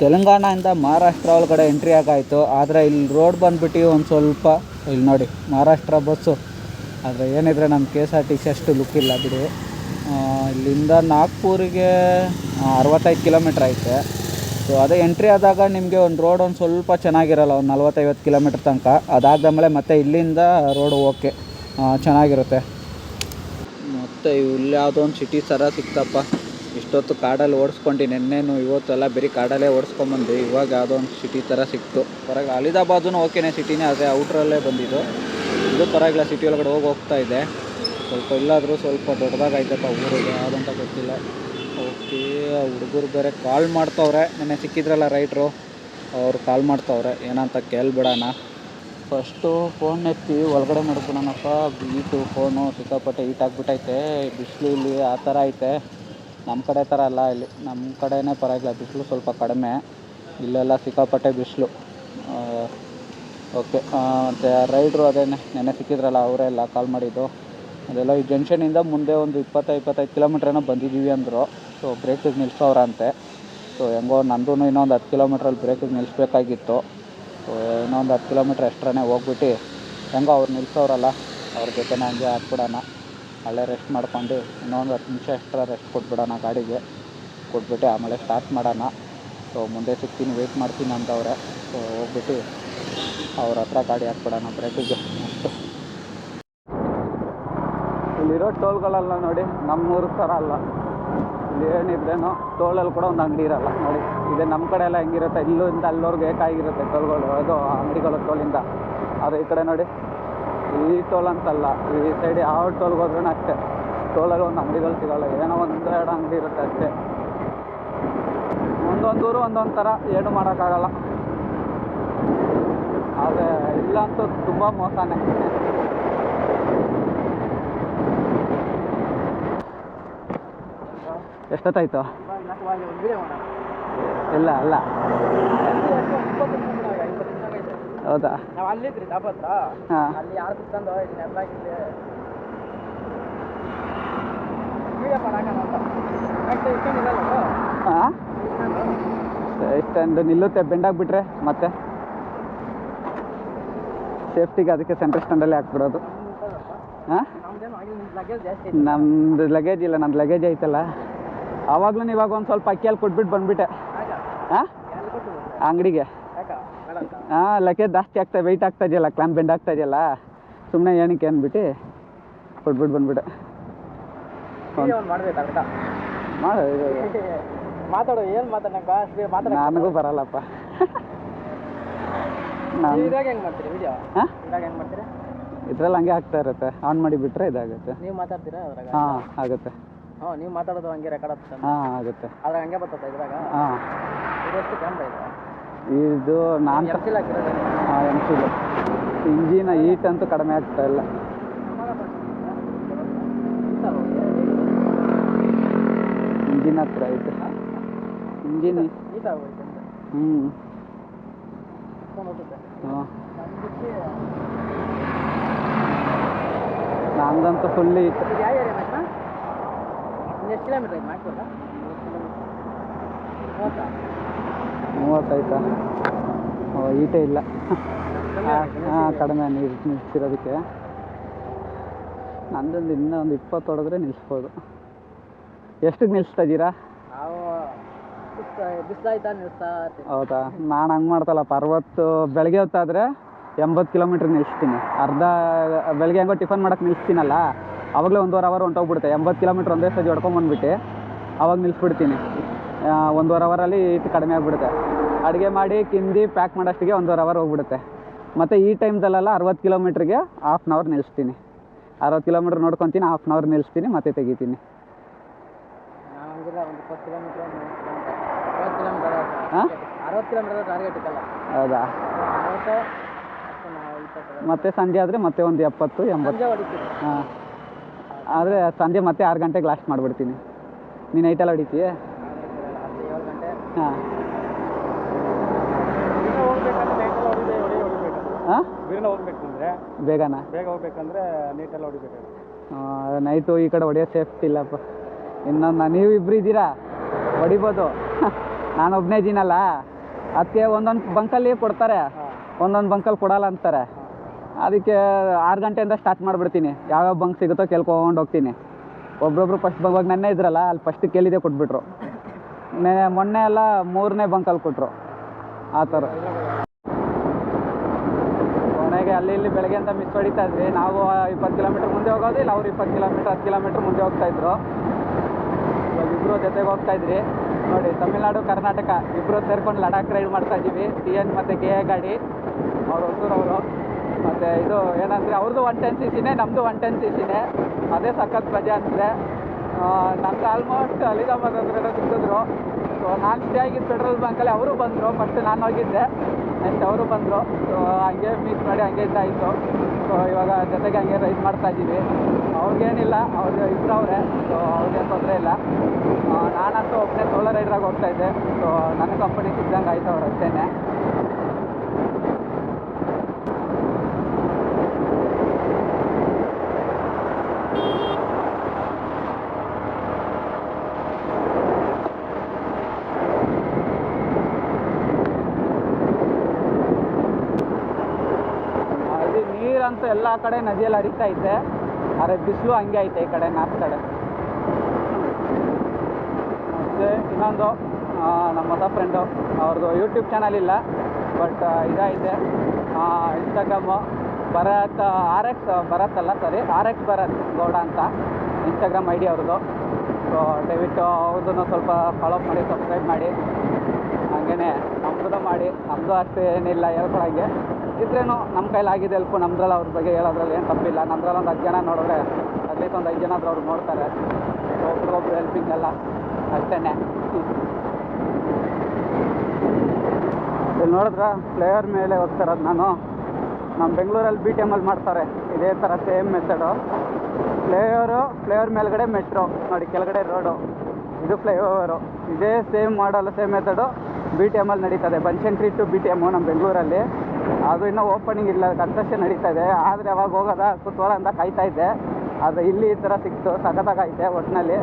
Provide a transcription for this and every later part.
ತೆಲಂಗಾಣದಿಂದ ಮಹಾರಾಷ್ಟ್ರ ಒಳಗಡೆ ಎಂಟ್ರಿ ಆಗಾಯಿತು. ಆದರೆ ಇಲ್ಲಿ ರೋಡ್ ಬಂದುಬಿಟ್ಟು ಒಂದು ಸ್ವಲ್ಪ ಇಲ್ಲಿ ನೋಡಿ ಮಹಾರಾಷ್ಟ್ರ ಬಸ್ಸು. ಆದರೆ ಏನಿದ್ರೆ ನಮ್ಮ KSRTC ಅಷ್ಟು ಲುಕ್ ಇಲ್ಲ ಬಿಡಿ. ಇಲ್ಲಿಂದ ನಾಗ್ಪುರಿಗೆ 65 ಕಿಲೋಮೀಟ್ರ್ ಐತೆ. ಸೊ ಅದೇ ಎಂಟ್ರಿ ಆದಾಗ ನಿಮಗೆ ಒಂದು ರೋಡ್ ಒಂದು ಸ್ವಲ್ಪ ಚೆನ್ನಾಗಿರಲ್ಲ, ಒಂದು 40-50 ಕಿಲೋಮೀಟ್ರ್ ತನಕ. ಅದಾದಮೇಲೆ ಮತ್ತೆ ಇಲ್ಲಿಂದ ರೋಡು ಓಕೆ ಚೆನ್ನಾಗಿರುತ್ತೆ. ಮತ್ತು ಇಲ್ಲಿ ಯಾವುದೋ ಒಂದು ಸಿಟಿ ಥರ ಸಿಕ್ತಪ್ಪ. ಇಷ್ಟೊತ್ತು ಕಾಡಲ್ಲಿ ಓಡಿಸ್ಕೊಂಡು ನೆನ್ನೆನು ಇವತ್ತೆಲ್ಲ ಬರೀ ಕಾಡಲ್ಲೇ ಓಡಿಸ್ಕೊಂಬಂದು ಇವಾಗ ಯಾವುದೋ ಒಂದು ಸಿಟಿ ಥರ ಸಿಕ್ತು. ಹೊರಗೆ ಅಲಿದಾಬಾದೂ ಓಕೆನೇ ಸಿಟಿನೇ, ಆದರೆ ಔಟ್ರಲ್ಲೇ ಬಂದಿದ್ದು. ಇದು ಪರವಾಗಿಲ್ಲ, ಸಿಟಿ ಒಳಗಡೆ ಹೋಗ್ತಾ ಇದೆ. ಸ್ವಲ್ಪ ಇಲ್ಲಾದರೂ ಸ್ವಲ್ಪ ದೊಡ್ಡದಾಗೈತಪ್ಪ ಊರಿಗೆ, ಯಾವುದಂತ ಗೊತ್ತಿಲ್ಲ. ಓಕೆ, ಹುಡುಗರು ಬೇರೆ ಕಾಲ್ ಮಾಡ್ತವ್ರೆ. ನೆನ್ನೆ ಸಿಕ್ಕಿದ್ರಲ್ಲ ರೈಟ್ರು, ಅವ್ರು ಕಾಲ್ ಮಾಡ್ತವ್ರೆ, ಏನಂತ ಕೇಳ್ಬಿಡೋಣ. ಫಸ್ಟು ಫೋನ್ ಎತ್ತಿ ಒಳಗಡೆ ಮಾಡ್ಬಿಡೋಣಪ್ಪ. ಬೀಟು ಫೋನು ಸಿಕ್ಕಾಪಟ್ಟೆ ಹೀಟ್ ಆಗಿಬಿಟ್ಟೈತೆ. ಬಿಸಿಲು ಇಲ್ಲಿ ಆ ಥರ ಐತೆ. ನಮ್ಮ ಕಡೆ ಥರ ಅಲ್ಲ, ಇಲ್ಲಿ ನಮ್ಮ ಕಡೆನೇ ಪರವಾಗಿಲ್ಲ, ಬಿಸಿಲು ಸ್ವಲ್ಪ ಕಡಿಮೆ. ಇಲ್ಲೆಲ್ಲ ಸಿಕ್ಕಾಪಟ್ಟೆ ಬಿಸಿಲು. ಓಕೆ, ಮತ್ತು ರೈಡ್ರು ಅದೇನೆ ನೆನ್ನೆ ಸಿಕ್ಕಿದ್ರಲ್ಲ ಅವರೆಲ್ಲ ಕಾಲ್ ಮಾಡಿದ್ದು. ಅದೆಲ್ಲ ಈ ಜಂಕ್ಷನಿಂದ ಮುಂದೆ ಒಂದು 20-25 ಕಿಲೋಮೀಟ್ರ್ ಏನೋ ಬಂದಿದ್ದೀವಿ ಅಂದರು. ಸೊ ಬ್ರೇಕಿಗೆ ನಿಲ್ಲಿಸೋರಂತೆ. ಸೊ ಹೆಂಗೋ ನಂದು ಇನ್ನೊಂದು 10 ಕಿಲೋಮೀಟ್ರಲ್ಲಿ ಬ್ರೇಕಿಗೆ ನಿಲ್ಲಿಸ್ಬೇಕಾಗಿತ್ತು. ಸೊ ಇನ್ನೊಂದು 10 ಕಿಲೋಮೀಟ್ರ್ ಎಕ್ಸ್ಟ್ರಾನೇ ಹೋಗ್ಬಿಟ್ಟು ಹೆಂಗೋ ಅವ್ರು ನಿಲ್ಲಿಸೋರಲ್ಲ, ಅವ್ರ ಜೊತೆನೇ ಹಂಗೆ ಹಾಕ್ಬಿಡೋಣ. ಅಲ್ಲೇ ರೆಸ್ಟ್ ಮಾಡ್ಕೊಂಡು ಇನ್ನೊಂದು 10 ನಿಮಿಷ ಎಕ್ಸ್ಟ್ರಾ ರೆಸ್ಟ್ ಕೊಟ್ಬಿಡೋಣ ಗಾಡಿಗೆ. ಕೊಟ್ಬಿಟ್ಟು ಆಮೇಲೆ ಸ್ಟಾರ್ಟ್ ಮಾಡೋಣ. ಸೊ ಮುಂದೆ ಸಿಗ್ತೀನಿ, ವೆಯ್ಟ್ ಮಾಡ್ತೀನಿ ಅಂತವ್ರೆ. ಸೊ ಹೋಗ್ಬಿಟ್ಟು ಅವ್ರ ಹತ್ರ ಗಾಡಿ ಹಾಕ್ಬಿಡೋಣ ಬ್ರೇಕಿಗೆ. ಅಷ್ಟು ಇಲ್ಲಿರೋ ಟೋಲ್ಗಳೆಲ್ಲ ನೋಡಿ ನಮ್ಮೂರ ಥರ ಅಲ್ಲ. ಇಲ್ಲಿ ಏನಿದ್ರೇನು ಟೋಲಲ್ಲಿ ಕೂಡ ಒಂದು ಅಂಗಡಿ ಇರಲ್ಲ ನೋಡಿ. ಇದೆ ನಮ್ಮ ಕಡೆ ಎಲ್ಲ ಹೆಂಗಿರುತ್ತೆ, ಇಲ್ಲಿಂದ ಅಲ್ಲೋರ್ಗೆ ಏಕಾಗಿರುತ್ತೆ ಟೋಲ್ಗಳು, ಅದು ಅಂಗಡಿಗಳು ಟೋಲಿಂದ. ಆದರೆ ಈ ಕಡೆ ನೋಡಿ ಈ ಟೋಲ್ ಅಂತಲ್ಲ, ಈ ಸೈಡ್ ಯಾವ ಟೋಲ್ಗೆ ಹೋದ್ರೂ ಅಷ್ಟೇ, ಟೋಲಲ್ಲಿ ಒಂದು ಅಂಗಡಿಗಳು ಸಿಗೋಲ್ಲ. ಏನೋ 1-2 ಅಂಗಡಿ ಇರುತ್ತೆ ಅಷ್ಟೇ. ಒಂದೊಂದು ಊರು ಒಂದೊಂದು ಥರ, ಏನು ಮಾಡೋಕ್ಕಾಗಲ್ಲ. ಆದರೆ ಇಲ್ಲಂತೂ ತುಂಬ ಮೋಸನೇ. ಎಷ್ಟೊತ್ತಾಯ್ತು? ಇಲ್ಲ ಅಲ್ಲ, ಹೌದಾ? ಹಾಂ, ಹಾಂ ಇಷ್ಟೊಂದು ನಿಲ್ಲುತ್ತೆ ಬೆಂಡಾಗ್ಬಿಟ್ರೆ ಮತ್ತೆ ಸೇಫ್ಟಿಗೆ, ಅದಕ್ಕೆ ಸೆಂಟ್ರ್ ಸ್ಟ್ಯಾಂಡಲ್ಲೇ ಹಾಕ್ಬಿಡೋದು. ಹಾಂ, ನಮ್ಮದು ಲಗೇಜ್ ಇಲ್ಲ, ನಂದು ಲಗೇಜ್ ಐತಲ್ಲ. ಆವಾಗಲೂ ಇವಾಗ ಒಂದು ಸ್ವಲ್ಪ ಅಕ್ಕಿಯಲ್ಲಿ ಕೊಟ್ಬಿಟ್ಟು ಬಂದುಬಿಟ್ಟೆ. ಹಾಂ, ಅಂಗಡಿಗೆ. ಹಾಂ, ಲಗೇಜ್ ಜಾಸ್ತಿ ಆಗ್ತಾ, ವೆಯ್ಟ್ ಆಗ್ತಾ ಇದೆಯಲ್ಲ, ಕ್ಲಾಂಪ್ ಬೆಂಡ್ ಆಗ್ತಾ ಇದೆಯಲ್ಲ, ಸುಮ್ಮನೆ ಏನಕ್ಕೆ ಅಂದ್ಬಿಟ್ಟು ಕೊಟ್ಬಿಟ್ಟು ಬಂದುಬಿಟ್ಟೆ. ಮಾತಾಡೋ, ಏನು ಮಾತಾಡ ನನಗೂ ಬರಲ್ಲಪ್ಪ. ಹೆಂಗೆ ಮಾಡ್ತೀರಿ ವಿಡಿಯೋ? ಹಾಂ, ಹೆಂಗೆ ಮಾಡ್ತೀರಾ? ಇದ್ರಲ್ಲಿ ಹಂಗೆ ಆಗ್ತಾ ಇರುತ್ತೆ, ಆನ್ ಮಾಡಿ ಬಿಟ್ಟರೆ ಇದಾಗುತ್ತೆ. ನೀವು ಮಾತಾಡ್ತೀರಾ ಅದ್ರಾಗ? ಹಾಂ ಆಗುತ್ತೆ. ಹಾಂ, ನೀವು ಮಾತಾಡೋದು ಹಂಗೆ ರೆಕಾರ್ಡ್ ಆಗ್ತದೆ? ಹಾಂ ಆಗುತ್ತೆ. ಅದ್ರಾಗ ಹಂಗೆ ಬರ್ತದೆ ಇದ್ರಾಗ? ಹಾಂ. ಇದೆಷ್ಟು ಕ್ಯಾಮ್ರಾ ಇದೆ? ಇದು ನಾನು ಎಮ್ಸಿಲ್ ಹಾಕಿರೋದು? ಹಾಂ, ಎಮ್ಸಿಲ್. ಇಂಜಿನ ಹೀಟ್ ಅಂತೂ ಕಡಿಮೆ ಆಗ್ತಾ ಇಲ್ಲ. ಇಂಜಿನ್ ಹತ್ರ ಐತೆ, ಇಂಜಿನ್ ಹೀಟ್ ಆಗೋಯ್ತು ಅಂತ. ಹಾಂ, ನಂದಂತೂ ಫುಲ್ ಹೀಟ್. ಯಾವ ಏರಿಯಾ ಮ್ಯಾಕ್ನ? ಎಷ್ಟು ಕಿಲೋಮೀಟ್ರ್ ಐತೆ ಮಾಡ್ಬೋದಾ? 30 ಆಯ್ತಾ? ಹೀಟೇ ಇಲ್ಲ. ಹಾಂ, ಕಡಿಮೆ ನೀರು ನಿಲ್ಲಿಸಿರೋದಕ್ಕೆ. ನಂದೊಂದು ಇನ್ನೂ ಒಂದು 20 ಹೊಡೆದ್ರೆ ನಿಲ್ಲಿಸ್ಬೋದು. ಎಷ್ಟಕ್ಕೆ ನಿಲ್ಲಿಸ್ತಾ ಇದ್ದೀರಾ? ನಾವು ಬಿಸಿಲಾಯ್ತಾ ನಿಲ್ಲಿಸ್ತಾ. ಹೌದಾ? ನಾನು ಹಂಗೆ ಮಾಡ್ತಲ್ಲಪ್ಪ, 60 ಬೆಳಗ್ಗೆ ಹೊತ್ತಾದರೆ 80 ಕಿಲೋಮೀಟ್ರ್ ನಿಲ್ಲಿಸ್ತೀನಿ. ಅರ್ಧ ಬೆಳಗ್ಗೆ ಹೆಂಗೋ ಟಿಫನ್ ಮಾಡೋಕ್ಕೆ ನಿಲ್ಲಿಸ್ತೀನಲ್ಲ, ಆವಾಗಲೇ 1.5 ಅವರ್ ಹೊಂಟೋಗ್ಬಿಡುತ್ತೆ. 80 ಕಿಲೋಮೀಟ್ರ್ ಒಂದೇ ಸತಿ ಹೊಡ್ಕೊಂಬಂದ್ಬಿಟ್ಟು ಆವಾಗ ನಿಲ್ಲಿಸ್ಬಿಡ್ತೀನಿ. 1.5 ಅವರಲ್ಲಿ ಹೀಟ್ ಕಡಿಮೆ ಆಗಿಬಿಡುತ್ತೆ. ಅಡುಗೆ ಮಾಡಿ ಕಿಂದಿ ಪ್ಯಾಕ್ ಮಾಡೋಷ್ಟಿಗೆ 1.5 ಅವರ್ ಹೋಗ್ಬಿಡುತ್ತೆ. ಮತ್ತು ಈ ಟೈಮ್ದಲ್ಲೆಲ್ಲ 60 ಕಿಲೋಮೀಟ್ರಿಗೆ 1/2 ಅವರ್ ನಿಲ್ಲಿಸ್ತೀನಿ. 60 ಕಿಲೋಮೀಟ್ರ್ ನೋಡ್ಕೊತೀನಿ, 1/2 ಅವರ್ ನಿಲ್ಲಿಸ್ತೀನಿ, ಮತ್ತೆ ತೆಗಿತೀನಿ. ಹಾಂ, 60 ಕಿಲೋಮೀಟರ್ ಟಾರ್ಗೆಟ್ ಇತ್ತಲ್ಲ? ಹೌದಾ? ಮತ್ತೆ ಸಂಜೆ ಆದರೆ ಮತ್ತೆ ಒಂದು 70-80. ಹಾಂ, ಆದರೆ ಸಂಜೆ ಮತ್ತೆ 6 ಗಂಟೆಗೆ ಲಾಸ್ಟ್ ಮಾಡಿಬಿಡ್ತೀನಿ. ನೀನು ನೈಟೆಲ್ಲ ಹೊಡಿತೀಯ? 7 ಗಂಟೆ. ಹಾಂ. ಹಾಂ, ಬೇಗನಾ? ಬೇಗ ಹೋಗ್ಬೇಕಂದ್ರೆ ನೈಟೆಲ್ಲ ಹೊಡಿಬೇಕು. ನೈಟು ಈ ಕಡೆ ಹೊಡಿಯೋ ಸೇಫ್ಟಿ ಇಲ್ಲಪ್ಪ. ಇನ್ನೊಂದು ನೀವು ಇಬ್ಬರು ಇದ್ದೀರಾ, ಹೊಡಿಬೋದು. ನಾನು ಒಬ್ಬನೇ ಇದ್ದೀನಲ್ಲ, ಅದಕ್ಕೆ ಒಂದೊಂದು ಬಂಕಲ್ಲಿ ಕೊಡ್ತಾರೆ, ಒಂದೊಂದು ಬಂಕಲ್ಲಿ ಕೊಡಲ್ಲ ಅಂತಾರೆ. ಅದಕ್ಕೆ 6 ಗಂಟೆಯಿಂದ ಸ್ಟಾರ್ಟ್ ಮಾಡಿಬಿಡ್ತೀನಿ. ಯಾವ್ಯಾವ ಬಂಕ್ ಸಿಗುತ್ತೋ ಕೇಳ್ಕೊಂಡು ಹೋಗ್ತೀನಿ. ಒಬ್ಬೊಬ್ರು ಫಸ್ಟ್ ಬಂಕ್ ನೆನ್ನೆ ಇದ್ರಲ್ಲ, ಅಲ್ಲಿ ಫಸ್ಟ್ ಕೇಳಿದೆ ಕೊಟ್ಬಿಟ್ರು. ಮೊನ್ನೆ ಎಲ್ಲ 3ನೇ ಬಂಕಲ್ಲಿ ಕೊಟ್ಟರು. ಆ ಥರ ಕೊನೆಗೆ ಅಲ್ಲಿ ಇಲ್ಲಿ ಬೆಳಗ್ಗೆ ಅಂತ ಮಿಸ್ ಹೊಡಿತಾ ಇದ್ವಿ. ನಾವು 20 ಕಿಲೋಮೀಟ್ರ್ ಮುಂದೆ ಹೋಗೋದು, ಇಲ್ಲ ಅವ್ರು 20 ಕಿಲೋಮೀಟ್ರ್ 10 ಕಿಲೋಮೀಟ್ರ್ ಮುಂದೆ ಹೋಗ್ತಾಯಿದ್ರು. ಇವಾಗ ಇಬ್ಬರು ಜೊತೆಗೆ ಹೋಗ್ತಾಯಿದ್ರಿ. ನೋಡಿ, ತಮಿಳ್ನಾಡು ಕರ್ನಾಟಕ ಇಬ್ಬರು ಸೇರ್ಕೊಂಡು ಲಡಾಖ್ ರೈಡ್ ಮಾಡ್ತಾಯಿದ್ದೀವಿ. TN ಮತ್ತು KA ಗಾಡಿ, ಅವ್ರು ಹೊಸೂರವರು. ಮತ್ತು ಇದು ಏನಂದರೆ ಅವ್ರದ್ದು 110cc, ನಮ್ಮದು 110cc. ಅದೇ ಸಖತ್ ಮಜಾ ಅಂದರೆ ನಂದು ಆಲ್ಮೋಸ್ಟ್ ಅಲಿದಾಬಾದ್ ಹತ್ರ ಸಿಕ್ಕಿದ್ರು. ಸೊ ನಾನು ಸ್ಟೇ ಆಗಿದ್ದು ಪೆಟ್ರೋಲ್ ಬಂಕಲ್ಲಿ. ಅವರು ಬಂದರು, ಫಸ್ಟ್ ನಾನು ಹೋಗಿದ್ದೆ, ನೆಕ್ಸ್ಟ್ ಅವರು ಬಂದರು. ಸೊ ಹಂಗೆ ಮೀಟ್ ಮಾಡಿ ಹಂಗೆ ಇದ್ದಾಯಿತು. ಸೊ ಇವಾಗ ಜೊತೆಗೆ ಹಂಗೆ ರೈಡ್ ಮಾಡ್ತಾಯಿದ್ದೀವಿ. ಅವ್ರಿಗೇನಿಲ್ಲ, ಅವ್ರಿಗೆ ಇಬ್ಬರು ಅವರೇ, ಸೊ ಅವ್ರಿಗೇನು ತೊಂದರೆ ಇಲ್ಲ. ನಾನಂತೂ ಒಬ್ಬನೇ ಸೋಲೋ ರೈಡ್ರಾಗಿ ಹೋಗ್ತಾಯಿದ್ದೆ. ಸೊ ನನ್ನ ಕಂಪನಿ ಸಿಗ್ದಂಗೆ ಆಯ್ತು ಅವ್ರು ಅಷ್ಟೇ. ನೀರಂತೂ ಎಲ್ಲ ಕಡೆ ನದಿಯಲ್ಲಿ ಹರಿತಾ ಐತೆ, ಆದರೆ ಬಿಸಿಲು ಹಂಗೆ ಐತೆ ಈ ಕಡೆ ನಾರ್ತ್ ಕಡೆ. ಮತ್ತು ಇನ್ನೊಂದು ನಮ್ಮ ಹೊಸ ಫ್ರೆಂಡು, ಅವ್ರದ್ದು ಯೂಟ್ಯೂಬ್ ಚಾನಲ್ ಇಲ್ಲ, ಬಟ್ ಇದೈತೆ ಇನ್ಸ್ಟಾಗ್ರಾಮು, ಭರತ್ RX ಭರತ್ ಅಲ್ಲ ಸಾರಿ RX ಭರತ್ ಗೌಡ ಅಂತ ಇನ್ಸ್ಟಾಗ್ರಾಮ್ ID ಅವ್ರದ್ದು. ಸೊ ದಯವಿಟ್ಟು ಅವ್ರದ್ದು ಸ್ವಲ್ಪ ಫಾಲೋ ಮಾಡಿ, ಸಬ್ಸ್ಕ್ರೈಬ್ ಮಾಡಿ. ಹಾಗೇ ನಮ್ಮದು ಮಾಡಿ, ನಮ್ಮದು ಅಷ್ಟು ಏನಿಲ್ಲ ಹೇಳ್ಕೊಳಂಗೆ ಇದ್ರೇನು ನಮ್ಮ ಕೈಲಾಗಿದೆ ಹೆಲ್ಪು. ನಮ್ದ್ರಲ್ಲಿ ಅವ್ರ ಬಗ್ಗೆ ಹೇಳೋದ್ರಲ್ಲಿ ಏನು ತಪ್ಪಿಲ್ಲ. ನಮ್ದ್ರಲ್ಲಿ ಒಂದು 10 ಜನ ನೋಡಿದ್ರೆ ಅಟ್ಲೀಸ್ಟ್ ಒಂದು 5 ಜನ ಆದರೂ ಅವ್ರು ನೋಡ್ತಾರೆ. ಒಬ್ರಿಗೊಬ್ರು ಹೆಲ್ಪಿಂಗ್ ಎಲ್ಲ ಅಷ್ಟೇ. ಇಲ್ಲಿ ನೋಡಿದ್ರೆ ಫ್ಲೇವರ್ ಮೇಲೆ ಹೋಗ್ತಾರದು ನಾನು. ನಮ್ಮ ಬೆಂಗಳೂರಲ್ಲಿ BTMಲ್ಲಿ ಮಾಡ್ತಾರೆ ಇದೇ ಥರ ಸೇಮ್ ಮೆಥಡು. ಫ್ಲೇವರ್ ಮೇಲ್ಗಡೆ ಮೆಟ್ರೋ, ನೋಡಿ ಕೆಳಗಡೆ ರೋಡು, ಇದು ಫ್ಲೈಓವರು. ಇದೇ ಸೇಮ್ ಮಾಡಲ್ಲ, ಸೇಮ್ ಮೆಥಡು BTMಲ್ಲಿ ನಡೀತದೆ. ಬನಶಂಕರಿ ಟು BTM ನಮ್ಮ ಬೆಂಗಳೂರಲ್ಲಿ. ಅದು ಇನ್ನೂ ಓಪನಿಂಗ್ ಇಲ್ಲ, ಕನ್ಸ್ಟ್ರಕ್ಷನ್ ನಡೀತಾ ಇದೆ. ಆದರೆ ಅವಾಗ ಹೋಗೋದ ಕುತೂಹಲ ಅಂತ ಕಾಯ್ತಾಯಿದ್ದೆ. ಆದರೆ ಇಲ್ಲಿ ಈ ಥರ ಸಿಕ್ತು, ಸಖತ್ತಾಗೈತೆ. ಒಟ್ಟಿನಲ್ಲಿ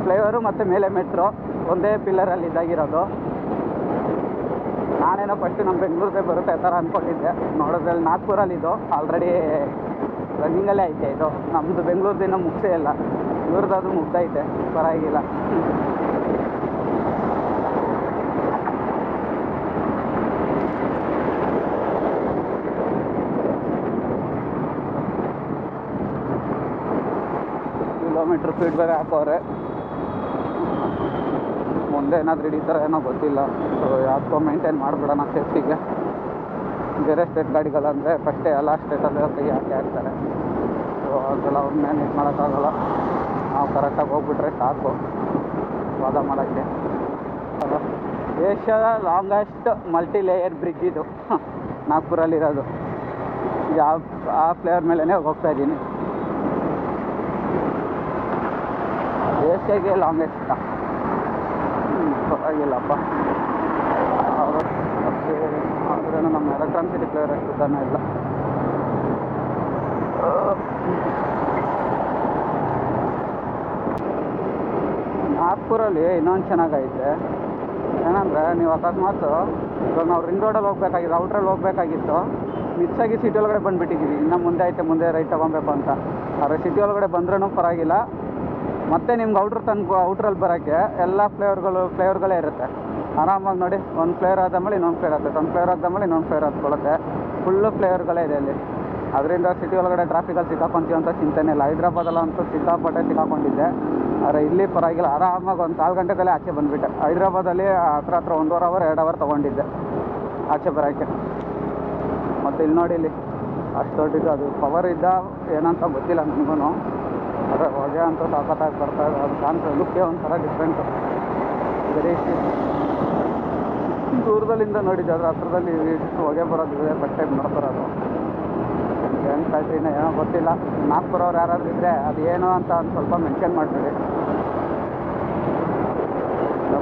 ಫ್ಲೈಓವರು ಮತ್ತು ಮೇಲೆ ಮೆಟ್ರೋ ಒಂದೇ ಪಿಲ್ಲರಲ್ಲಿ ಇದ್ದಾಗಿರೋದು. ನಾನೇನೋ ಫಸ್ಟು ನಮ್ಮ ಬೆಂಗಳೂರಿಗೆ ಬರುತ್ತೆ ಆ ಥರ ಅಂದ್ಕೊಂಡಿದ್ದೆ. ನೋಡೋದ್ರಲ್ಲಿ ನಾಗ್ಪುರಲ್ಲಿ ಇದು ಆಲ್ರೆಡಿ ರನ್ನಿಂಗಲ್ಲೇ ಐತೆ. ಇದು ನಮ್ಮದು ಬೆಂಗಳೂರದಿಂದ ಮುಗಿಸೇ ಇಲ್ಲ, ಇವ್ರದ್ದು ಮುಗ್ದೈತೆ, ಪರವಾಗಿಲ್ಲ. ಕಿಲೋಮೀಟ್ರ್ ಸ್ಪೀಡ್ ಬೇರೆ ಹಾಕೋರೆ. ಮುಂದೆ ಏನಾದರೂ ಹಿಡಿತಾರೆ ಏನೋ ಗೊತ್ತಿಲ್ಲ. ಸೊ ಯಾಕೋ ಮೇಂಟೈನ್ ಮಾಡಿಬಿಡೋಣ ಸೇಫ್ಟಿಗೆ. ಬೇರೆ ಸ್ಟೇಟ್ ಗಾಡಿಗಳಂದರೆ ಫಸ್ಟೇ ಎಲ್ಲ ಸ್ಟೇಟಲ್ಲೇ ಕೈ ಹಾಕ್ತಾರೆ. ಸೊ ಅದೆಲ್ಲ ಅವ್ರ ಮ್ಯಾನೇಜ್ ಮಾಡೋಕ್ಕಾಗಲ್ಲ. ನಾವು ಕರೆಕ್ಟಾಗಿ ಹೋಗ್ಬಿಟ್ರೆ ಸಾಕು ವಾದ ಮಾಡೋಕ್ಕೆ. ಏಷ್ಯಾದ ಲಾಂಗೆಸ್ಟ್ ಮಲ್ಟಿ ಲೇಯರ್ ಬ್ರಿಡ್ಜ್ ಇದು ನಾಗ್ಪುರಲ್ಲಿರೋದು. ಆ ಫ್ಲೇವರ್ ಮೇಲೇ ಹೋಗ್ತಾಯಿದ್ದೀನಿ. ಏಷ್ಯಾಗೆ ಲಾಂಗೆಸ್ಟ್. ಪರವಾಗಿಲ್ಲಪ್ಪ. ಆದ್ರೂ ನಮ್ಮ ಎಲೆಕ್ಟ್ರಾನ್ ಸಿಟಿ ಫ್ಲೇವರ್ ಅಷ್ಟು ಉದ್ದಾನ ಇಲ್ಲ. ನಾಗ್ಪುರಲ್ಲಿ ಇನ್ನೊಂದು ಚೆನ್ನಾಗೈತೆ. ಏನಂದರೆ ನೀವು ಅಕಸ್ಮಾತ್ ಇವಾಗ ನಾವು ರಿಂಗ್ ರೋಡಲ್ಲಿ ಹೋಗ್ಬೇಕಾಗಿತ್ತು, ಔಟ್ರಲ್ಲಿ ಹೋಗ್ಬೇಕಾಗಿತ್ತು, ಮಿಕ್ಸಾಗಿ ಸಿಟಿ ಒಳಗಡೆ ಬಂದುಬಿಟ್ಟಿದ್ದೀವಿ. ಇನ್ನು ಮುಂದೆ ಐತೆ, ಮುಂದೆ ರೈಟ್ ತೊಗೊಬೇಕು ಅಂತ. ಆದರೆ ಸಿಟಿ ಒಳಗಡೆ ಬಂದ್ರೂ ಪರವಾಗಿಲ್ಲ. ಮತ್ತು ನಿಮ್ಗೆ ಔಟ್ರಲ್ಲಿ ಬರೋಕ್ಕೆ ಎಲ್ಲ ಫ್ಲೇವರ್ಗಳೇ ಇರುತ್ತೆ. ಆರಾಮಾಗಿ ನೋಡಿ, ಒಂದು ಫ್ಲೇವರ್ ಆದಮೇಲೆ ಇನ್ನೊಂದು ಫ್ಲೇವರ್ ಆಗ್ತದೆ, ಒಂದು ಫ್ಲೇವರ್ ಆದಮೇಲೆ ಇನ್ನೊಂದು ಫ್ಲೇವರ್ ಹತ್ಕೊಳ್ಳುತ್ತೆ. ಫುಲ್ಲು ಫ್ಲೇವರ್ಗಳೇ ಇದೆ ಇಲ್ಲಿ. ಅದರಿಂದ ಸಿಟಿ ಒಳಗಡೆ ಟ್ರಾಫಿಕಲ್ಲಿ ಸಿಕ್ಕಾಕೊಂತೀವಿ ಅಂತ ಚಿಂತೆನೇ ಇಲ್ಲ. ಹೈದ್ರಾಬಾದಲ್ಲಂತೂ ಸಿಕ್ಕಾಪಟ್ಟೆ ಸಿಕ್ಕಾಕೊಂಡಿದ್ದೆ. ಆದರೆ ಇಲ್ಲಿ ಪರವಾಗಿಲ್ಲ, ಆರಾಮಾಗಿ ಒಂದು 4 ಗಂಟೆಗಲ್ಲೇ ಆಚೆ ಬಂದುಬಿಟ್ಟೆ. ಹೈದ್ರಾಬಾದಲ್ಲಿ ಹತ್ರ 1.5 ಅವರ್ 2 ಅವರ್ ತೊಗೊಂಡಿದ್ದೆ ಆಚೆ ಬರೋಕ್ಕೆ. ಮತ್ತು ಇಲ್ಲಿ ನೋಡಿ, ಇಲ್ಲಿ ಅಷ್ಟು ದೊಡ್ಡದು, ಅದು ಪವರ್ ಇದ್ದ ಏನಂತ ಗೊತ್ತಿಲ್ಲ ನನಗೂ. ಆದರೆ ಹೊಗೆ ಅಂತೂ ಸಖತ್ತಾಗಿ ಬರ್ತಾಯಿದೆ. ಅದು ಕಾಣ್ತದೆ, ಲುಕ್ಕೇ ಒಂಥರ ಡಿಫ್ರೆಂಟು. ಬರೀ ದೂರದಲ್ಲಿಂದ ನೋಡಿದ್ದೆ, ಅದರ ಹತ್ರದಲ್ಲಿ ಹೊಗೆ ಬರೋದಿದೆ. First time ನೋಡ್ತಾರದು. ಏನು ಫ್ಯಾಕ್ಟ್ರಿನ ಏನೋ ಗೊತ್ತಿಲ್ಲ. ನಾಗ್ಪುರವ್ರು ಯಾರಾದರೂ ಇದ್ದರೆ ಅದು ಏನು ಅಂತ ಒಂದು ಸ್ವಲ್ಪ ಮೆನ್ಷನ್ ಮಾಡಿಬಿಡಿ.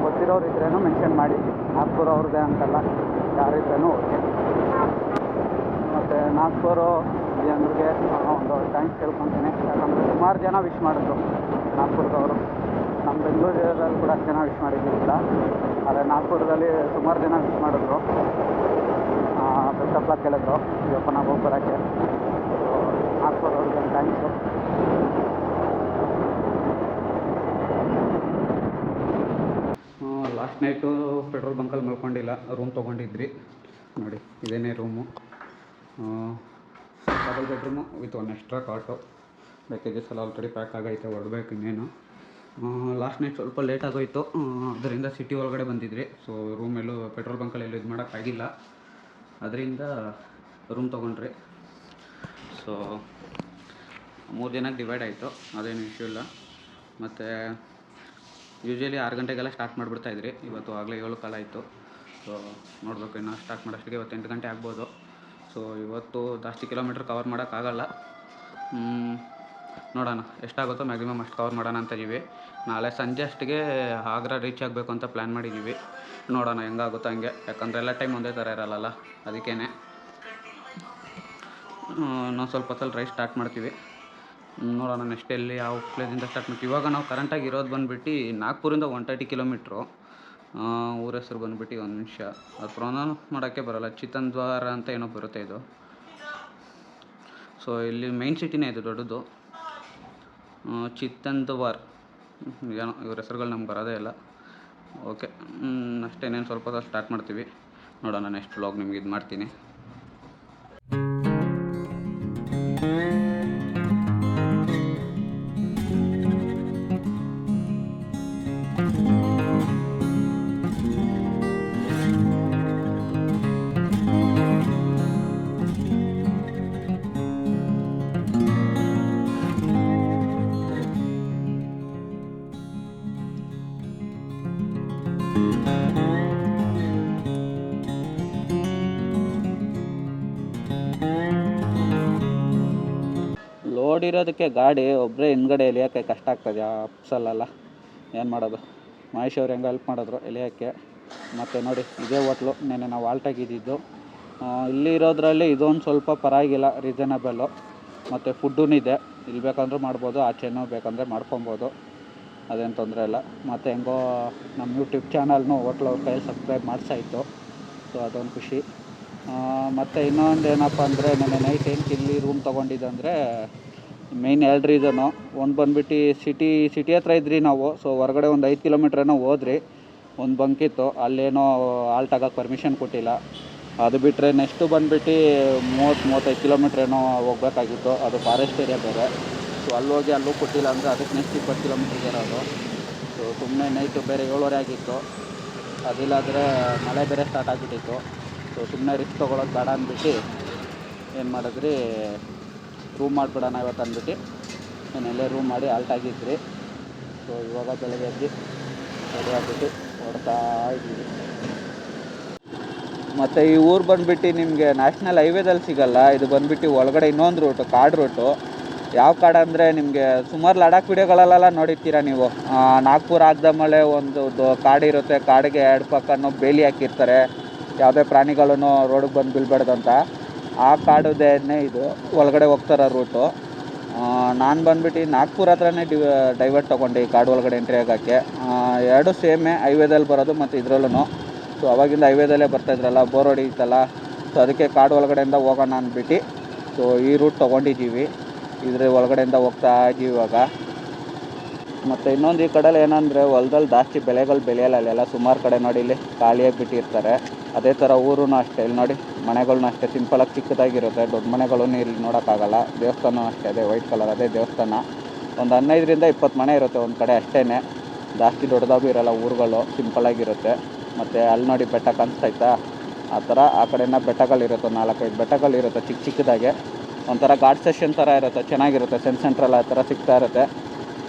ಗೊತ್ತಿರೋರು ಇದ್ರೇನು ಮೆನ್ಷನ್ ಮಾಡಿ. ನಾಗ್ಪುರ ಅವ್ರದ್ದೇ ಅಂತಲ್ಲ, ಯಾರಿದ್ರೇನು ಓಕೆ. ಮತ್ತು ನಾಗ್ಪುರ ಜನರಿಗೆ ಒಂದು ಥ್ಯಾಂಕ್ಸ್ ಕೇಳ್ಕೊತೀನಿ. ಯಾಕಂದರೆ ಸುಮಾರು ಜನ ವಿಶ್ ಮಾಡಿದ್ರು ನಾಗ್ಪುರದವರು. ನಮ್ಮ ಬೆಂಗಳೂರಲ್ಲಿ ಕೂಡ ಅಷ್ಟು ಜನ ವಿಶ್ ಮಾಡಿದ್ದಿಲ್ಲ. ಆದರೆ ನಾಗ್ಪುರದಲ್ಲಿ ಸುಮಾರು ಜನ ವಿಶ್ ಮಾಡಿದ್ರು, ಬೆಸ್ಟ್ ಆಫ್ ಲಕ್ ಹೇಳಿದ್ರು ಇವಪ್ಪ ನಾವು ಹೋಗಿ ಬರೋಕ್ಕೆ. ನಾಗ್ಪುರ ಅವ್ರಿಗೆ ಥ್ಯಾಂಕ್ಸು. ಲಾಸ್ಟ್ ನೈಟು ಪೆಟ್ರೋಲ್ ಬಂಕಲ್ಲಿ ಮಲ್ಕೊಂಡಿಲ್ಲ, ರೂಮ್ ತೊಗೊಂಡಿದ್ರಿ ನೋಡಿ. ಇದೇನೇ room, double bedroom with one extra cot. Luggages ಎಲ್ಲ ಆಲ್ರೆಡಿ ಪ್ಯಾಕ್ ಆಗೈತೆ, ಹೊರಡ್ಬೇಕು ಇನ್ನೇನು. ಲಾಸ್ಟ್ ನೈಟ್ ಸ್ವಲ್ಪ ಲೇಟ್ ಆಗೋಯಿತು, ಅದರಿಂದ ಸಿಟಿ ಒಳಗಡೆ ಬಂದಿದ್ರಿ. ಸೊ ರೂಮೆಲ್ಲೂ ಪೆಟ್ರೋಲ್ ಬಂಕಲ್ಲಿ ಎಲ್ಲೂ ಇದು ಮಾಡೋಕ್ಕಾಗಿಲ್ಲ, ಅದರಿಂದ ರೂಮ್ ತೊಗೊಂಡ್ರಿ. ಸೊ 3 ಜನಕ್ಕೆ ಡಿವೈಡ್ ಆಯಿತು, ಅದೇನು ಇಶ್ಯೂ ಇಲ್ಲ. ಮತ್ತು ಯೂಶ್ವಲಿ 6 ಗಂಟೆಗೆಲ್ಲ ಸ್ಟಾರ್ಟ್ ಮಾಡಿಬಿಡ್ತಾಯಿದ್ರಿ, ಇವತ್ತು ಆಗಲೇ 7 ಕಾಲ ಆಯಿತು. ಸೊ ನೋಡಬೇಕು, ಇನ್ನು ಸ್ಟಾರ್ಟ್ ಮಾಡೋಷ್ಟಿಗೆ ಇವತ್ತು 8 ಗಂಟೆ ಆಗ್ಬೋದು. ಸೊ ಇವತ್ತು ಜಾಸ್ತಿ ಕಿಲೋಮೀಟ್ರ್ ಕವರ್ ಮಾಡೋಕ್ಕಾಗಲ್ಲ, ನೋಡೋಣ ಎಷ್ಟಾಗುತ್ತೋ ಮ್ಯಾಕ್ಸಿಮಮ್ ಅಷ್ಟು ಕವರ್ ಮಾಡೋಣ ಅಂತ ಇದ್ದೀವಿ. ನಾಳೆ ಸಂಜೆ ಅಷ್ಟಿಗೆ ಆಗ್ರಾ ರೀಚ್ ಆಗಬೇಕು ಅಂತ ಪ್ಲ್ಯಾನ್ ಮಾಡಿದ್ದೀವಿ. ನೋಡೋಣ ಹೆಂಗಾಗುತ್ತೋ ಹಂಗೆ, ಯಾಕಂದರೆ ಎಲ್ಲ ಟೈಮ್ ಒಂದೇ ಥರ ಇರಲ್ಲ, ಅದಕ್ಕೇ ನಾವು ಸ್ವಲ್ಪ ಹೊತ್ತಲ್ಲಿ ರೈಸ್ ಸ್ಟಾರ್ಟ್ ಮಾಡ್ತೀವಿ. ನೋಡೋಣ ನೆಕ್ಸ್ಟ್ ಎಲ್ಲಿ ಯಾವ ಪ್ಲೇಸಿಂದ ಸ್ಟಾರ್ಟ್ ಮಾಡ್ತೀವಿ. ಇವಾಗ ನಾವು ಕರೆಂಟಾಗಿ ಇರೋದು ಬಂದುಬಿಟ್ಟು ನಾಗ್ಪುರಿಂದ 130 ಕಿಲೋಮೀಟ್ರು. ಊರ ಹೆಸರು ಬಂದುಬಿಟ್ಟು ಒಂದು ನಿಮಿಷ, ಅದು ಪ್ರೊನೌನ್ ಮಾಡೋಕ್ಕೆ ಬರೋಲ್ಲ, ಚಿತ್ತಂದ್ವಾರ ಅಂತ ಏನೋ ಬರುತ್ತೆ ಇದು. ಸೊ ಇಲ್ಲಿ ಮೈನ್ ಸಿಟಿನೇ ಇದು ದೊಡ್ಡದು, ಚಿತ್ತಂದ್ವಾರ್ ಏನೋ ಇವ್ರ ಹೆಸರುಗಳು ನಮ್ಗೆ ಬರೋದೇ ಇಲ್ಲ. ಓಕೆ, ಅಷ್ಟೇನೇನು ಸ್ವಲ್ಪ ಹೊತ್ತು ಸ್ಟಾರ್ಟ್ ಮಾಡ್ತೀವಿ. ನೋಡೋಣ ನೆಕ್ಸ್ಟ್ ವ್ಲಾಗ್ ನಿಮ್ಗೆ ಇದು ಮಾಡ್ತೀನಿ. ಲೋಡ್ ಇರೋದಕ್ಕೆ ಗಾಡಿ ಒಬ್ಬರೇ ಹಿಂದ್ಗಡೆ ಎಲಿಯೋಕ್ಕೆ ಕಷ್ಟ ಆಗ್ತದೆ, ಅಪ್ಸಲ್ಲ. ಏನು ಮಾಡೋದು, ಮಹೇಶ್ ಅವ್ರು ಹೆಂಗೆ ಹೆಲ್ಪ್ ಮಾಡಿದ್ರು ಎಲಿಯೋಕ್ಕೆ. ಮತ್ತು ನೋಡಿ ಇದೇ ಹೋಟ್ಲು ನೆನ್ನೆ ನಾವು ಆಲ್ಟಾಗಿದ್ದು. ಇಲ್ಲಿ ಇರೋದ್ರಲ್ಲಿ ಇದೊಂದು ಸ್ವಲ್ಪ ಪರವಾಗಿಲ್ಲ, ರೀಸನಬಲ್ಲು. ಮತ್ತು ಫುಡ್ಡೂ ಇದೆ, ಇಲ್ಲಿ ಬೇಕಂದ್ರೂ ಮಾಡ್ಬೋದು, ಆಚೆನೂ ಬೇಕಂದರೆ ಮಾಡ್ಕೊಬೋದು, ಅದೇನು ತೊಂದರೆ ಇಲ್ಲ. ಮತ್ತು ಹೆಂಗೋ ನಮ್ಮ ಯೂಟ್ಯೂಬ್ ಚಾನಲ್ನು ಹೋಟ್ಲು ಅವ್ರ ಕೈಯಲ್ಲಿ ಸಬ್ಸ್ಕ್ರೈಬ್ ಮಾಡಿಸಾಯಿತು. ಸೊ ಅದೊಂದು ಖುಷಿ. ಮತ್ತು ಇನ್ನೊಂದು ಏನಪ್ಪ ಅಂದರೆ ನೆನ್ನೆ ನೈಟ್ ಏನಕ್ಕೆ ಇಲ್ಲಿ ರೂಮ್ ತೊಗೊಂಡಿದ್ದಂದರೆ ಮೇಯ್ನ್ 2 ರೀಸನು. ಒಂದು ಬಂದುಬಿಟ್ಟು ಸಿಟಿ ಹತ್ರ ಇದ್ರಿ ನಾವು. ಸೊ ಹೊರಗಡೆ ಒಂದು 5 ಕಿಲೋಮೀಟ್ರ್ ಏನೋ ಹೋದ್ರಿ, ಒಂದು ಬಂಕಿತ್ತು, ಅಲ್ಲೇನೋ ಆಲ್ಟ್ ಆಗೋಕ್ಕೆ ಪರ್ಮಿಷನ್ ಕೊಟ್ಟಿಲ್ಲ. ಅದು ಬಿಟ್ಟರೆ ನೆಕ್ಸ್ಟು ಬಂದುಬಿಟ್ಟು 30-35 ಕಿಲೋಮೀಟ್ರ್ ಏನೋ ಹೋಗ್ಬೇಕಾಗಿತ್ತು, ಅದು ಫಾರೆಸ್ಟ್ ಏರಿಯಾ ಬೇರೆ. ಸೊ ಅಲ್ಲಿ ಹೋಗಿ ಅಲ್ಲೂ ಕೊಟ್ಟಿಲ್ಲ ಅಂದರೆ ಅದಕ್ಕೆ ನೆಕ್ಸ್ಟ್ 20 ಕಿಲೋಮೀಟ್ರಿಗೆ ಇರೋದು. ಸೊ ಸುಮ್ಮನೆ ನೈಟು ಬೇರೆ 7:30 ಆಗಿತ್ತು, ಅದಿಲ್ಲಾದರೆ ಮಳೆ ಬೇರೆ ಸ್ಟಾರ್ಟ್ ಆಗಿಬಿಟ್ಟಿತ್ತು. ಸೊ ಸುಮ್ಮನೆ ರಿಸ್ಕ್ ತೊಗೊಳೋದು ಬೇಡ ಅಂದ್ಬಿಟ್ಟು ಏನು ಮಾಡಿದ್ರಿ, ರೂಮ್ ಮಾಡಿಬಿಡೋಣ ಇವತ್ತು ಅಂದ್ಬಿಟ್ಟು ನಾನೆಲ್ಲೇ ರೂಮ್ ಮಾಡಿ ಆಲ್ಟ್ ಆಗಿದ್ರಿ. ಸೊ ಇವಾಗ ಬೆಳಗ್ಗೆ ಎದ್ದು ರೆಡಿ ಆಗಿಬಿಟ್ಟು ಹೊಡ್ತಾ ಇದ್ದೀವಿ. ಮತ್ತು ಈ ಊರು ಬಂದುಬಿಟ್ಟು ನಿಮಗೆ ನ್ಯಾಷನಲ್ ಹೈವೇದಲ್ಲಿ ಸಿಗೋಲ್ಲ, ಇದು ಬಂದುಬಿಟ್ಟು ಒಳಗಡೆ ಇನ್ನೊಂದು ರೂಟು, ಕಾಡು ರೂಟು. ಯಾವ ಕಾಡು ಅಂದರೆ ನಿಮಗೆ ಸುಮಾರು ಲಡಾಖ್ ವಿಡಿಯೋಗಳಲ್ಲೆಲ್ಲ ನೋಡಿರ್ತೀರ ನೀವು. ನಾಗ್ಪುರ ಆಗ್ದಮೇಲೆ ಒಂದು ಕಾಡಿರುತ್ತೆ, ಕಾಡಿಗೆ 2 ಪಕ್ಕನೂ ಬೇಲಿ ಹಾಕಿರ್ತಾರೆ, ಯಾವುದೇ ಪ್ರಾಣಿಗಳೂ ರೋಡಿಗೆ ಬಂದು ಬೀಳ್ಬಾರ್ದು ಅಂತ. ಆ ಕಾಡುದೇನೆ ಇದು, ಒಳಗಡೆ ಹೋಗ್ತಾರ ರೂಟು. ನಾನು ಬಂದುಬಿಟ್ಟು ನಾಗ್ಪುರ ಹತ್ರನೇ ಡೈವರ್ಟ್ ತೊಗೊಂಡೆ ಈ ಕಾಡು ಒಳಗಡೆ ಎಂಟ್ರಿ ಆಗೋಕ್ಕೆ. 2 ಸೇಮೇ, ಹೈವೇದಲ್ಲಿ ಬರೋದು ಮತ್ತು ಇದರಲ್ಲೂ. ಸೊ ಅವಾಗಿಂದ ಹೈವೇದಲ್ಲೇ ಬರ್ತಾಯಿದ್ರಲ್ಲ, ಬೋರ್ ಹೊಡಿತಲ್ಲ, ಸೊ ಅದಕ್ಕೆ ಕಾಡು ಒಳಗಡೆಯಿಂದ ಹೋಗೋಣ ಅಂದ್ಬಿಟ್ಟು ಸೊ ಈ ರೂಟ್ ತೊಗೊಂಡಿದ್ದೀವಿ. ಇದ್ರ ಒಳಗಡೆಯಿಂದ ಹೋಗ್ತಾ ಇದ್ದೀವಿ ಇವಾಗ. ಮತ್ತು ಇನ್ನೊಂದು ಈ ಕಡೆಯಲ್ಲಿ ಏನಂದರೆ ಹೊಲದಲ್ಲಿ ಜಾಸ್ತಿ ಬೆಳೆಗಳು ಬೆಳೆಯಲ್ಲ, ಅಲ್ಲೆಲ್ಲ ಸುಮಾರು ಕಡೆ ನೋಡಿ ಇಲ್ಲಿ ಖಾಲಿಯಾಗಿ ಬಿಟ್ಟಿರ್ತಾರೆ. ಅದೇ ಥರ ಊರೂ ಅಷ್ಟೇ, ಇಲ್ಲಿ ನೋಡಿ ಮನೆಗಳನ್ನೂ ಅಷ್ಟೇ ಸಿಂಪಲಾಗಿ ಚಿಕ್ಕದಾಗಿರುತ್ತೆ, ದೊಡ್ಡ ಮನೆಗಳೂ ಇಲ್ಲಿ ನೋಡೋಕ್ಕಾಗಲ್ಲ. ದೇವಸ್ಥಾನ ಅಷ್ಟೇ, ಅದೇ ವೈಟ್ ಕಲರ್ ಅದೇ ದೇವಸ್ಥಾನ. ಒಂದು 15-20 ಮನೆ ಇರುತ್ತೆ ಒಂದು ಕಡೆ ಅಷ್ಟೇ, ಜಾಸ್ತಿ ದೊಡ್ಡದಾಗೂ ಇರೋಲ್ಲ ಊರುಗಳು, ಸಿಂಪಲಾಗಿರುತ್ತೆ. ಮತ್ತು ಅಲ್ಲಿ ನೋಡಿ ಬೆಟ್ಟ ಕಾಣಿಸ್ತಾಯ್ತಾ, ಆ ಥರ ಆ ಕಡೆಯಿಂದ ಬೆಟ್ಟಗಳಿರುತ್ತೆ, 4-5 ಬೆಟ್ಟಗಳಿರುತ್ತೆ ಚಿಕ್ಕ ಚಿಕ್ಕದಾಗೆ. ಒಂಥರ ಘಾಟ್ ಸೆಷನ್ ಥರ ಇರುತ್ತೆ, ಚೆನ್ನಾಗಿರುತ್ತೆ. ಸೆಂಟ್ರಲ್ ಆ ಥರ ಸಿಗ್ತಾ ಇರುತ್ತೆ,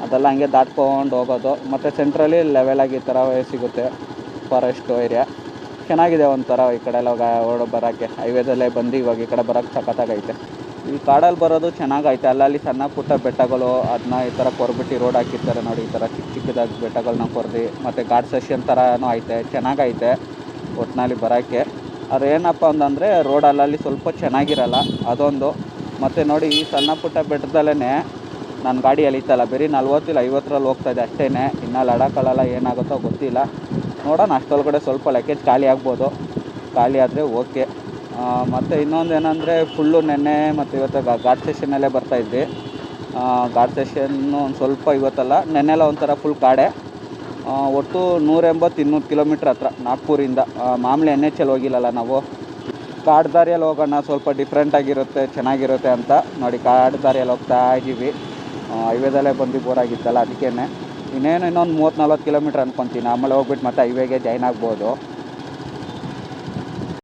ಅದೆಲ್ಲ ಹಂಗೆ ದಾಟ್ಕೊಂಡು ಹೋಗೋದು. ಮತ್ತು ಸೆಂಟ್ರಲ್ಲಿ ಲೆವೆಲಾಗಿ ಈ ಥರ ಸಿಗುತ್ತೆ, ಫಾರೆಸ್ಟು ಏರಿಯಾ ಚೆನ್ನಾಗಿದೆ ಒಂಥರ. ಈ ಕಡೆ ಎಲ್ಲ ಬರೋಕ್ಕೆ ಹೈವೇದಲ್ಲೇ ಬಂದು ಇವಾಗ ಈ ಕಡೆ ಬರೋಕ್ಕೆ ಸಖತ್ತಾಗೈತೆ. ಈ ಕಾಡಲ್ಲಿ ಬರೋದು ಚೆನ್ನಾಗೈತೆ. ಅಲ್ಲಲ್ಲಿ ಸಣ್ಣ ಪುಟ್ಟ ಬೆಟ್ಟಗಳು, ಅದನ್ನ ಈ ಥರ ಕೊರ್ಬಿಟ್ಟು ರೋಡ್ ಹಾಕಿರ್ತಾರೆ ನೋಡಿ, ಈ ಥರ ಚಿಕ್ಕ ಚಿಕ್ಕದಾಗಿ ಬೆಟ್ಟಗಳನ್ನ ಕೊರ್ದು. ಮತ್ತು ಘಾಟ್ ಸೆಷನ್ ಥರನೂ ಐತೆ, ಚೆನ್ನಾಗೈತೆ ಒಟ್ಟಿನಲ್ಲಿ ಬರೋಕ್ಕೆ. ಅದು ಏನಪ್ಪ ಅಂತಂದರೆ ರೋಡ್ ಅಲ್ಲಲ್ಲಿ ಸ್ವಲ್ಪ ಚೆನ್ನಾಗಿರಲ್ಲ, ಅದೊಂದು. ಮತ್ತು ನೋಡಿ ಈ ಸಣ್ಣ ಪುಟ್ಟ ಬೆಟ್ಟದಲ್ಲೇ ನನ್ನ ಗಾಡಿ ಎಳಿತಲ್ಲ, ಬರೀ 40 ಇಲ್ಲ 50ರಲ್ಲಿ ಹೋಗ್ತಾಯಿದೆ ಅಷ್ಟೇ. ಇನ್ನು ಲಡಾಖಲ್ಲೆಲ್ಲ ಏನಾಗುತ್ತೋ ಗೊತ್ತಿಲ್ಲ. ನೋಡೋಣ, ಅಷ್ಟೊಳಗಡೆ ಸ್ವಲ್ಪ ಲಗೇಜ್ ಖಾಲಿ ಆಗ್ಬೋದು. ಖಾಲಿ ಆದರೆ ಓಕೆ. ಮತ್ತು ಇನ್ನೊಂದು ಏನಂದರೆ ಫುಲ್ಲು ನೆನ್ನೆ ಮತ್ತು ಇವತ್ತು ಘಾಟ್ ಸೆಷನ್ನಲ್ಲೇ ಬರ್ತಾಯಿದ್ವಿ. ಘಾಟ್ ಸೆಷನ್ನು ಒಂದು ಸ್ವಲ್ಪ ಇವತ್ತಲ್ಲ, ನೆನ್ನೆಲ್ಲ ಒಂಥರ ಫುಲ್ ಕಾಡೆ. ಒಟ್ಟು 180-200 ಕಿಲೋಮೀಟ್ರ್ ಹತ್ರ ನಾಗ್ಪುರಿಂದ. ಮಾಮೂಲಿ NH ಹೋಗಿಲ್ಲಲ್ಲ ನಾವು, ಕಾಡು ದಾರಿಯಲ್ಲಿ ಹೋಗೋಣ, ಸ್ವಲ್ಪ ಡಿಫ್ರೆಂಟಾಗಿರುತ್ತೆ, ಚೆನ್ನಾಗಿರುತ್ತೆ ಅಂತ ನೋಡಿ ಕಾಡು ದಾರಿಯಲ್ಲಿ ಹೋಗ್ತಾ ಇದ್ದೀವಿ. ಹೈವೇದಲ್ಲೇ ಬಂದು ಬೋರಾಗಿತ್ತಲ್ಲ, ಅದಕ್ಕೇ ಇನ್ನೊಂದು 30-40 ಕಿಲೋಮೀಟ್ರ್ ಅಂದ್ಕೊತೀನಿ. ಆಮೇಲೆ ಹೋಗ್ಬಿಟ್ಟು ಮತ್ತೆ ಹೈವೇಗೆ ಜಾಯ್ನ್ ಆಗ್ಬೋದು.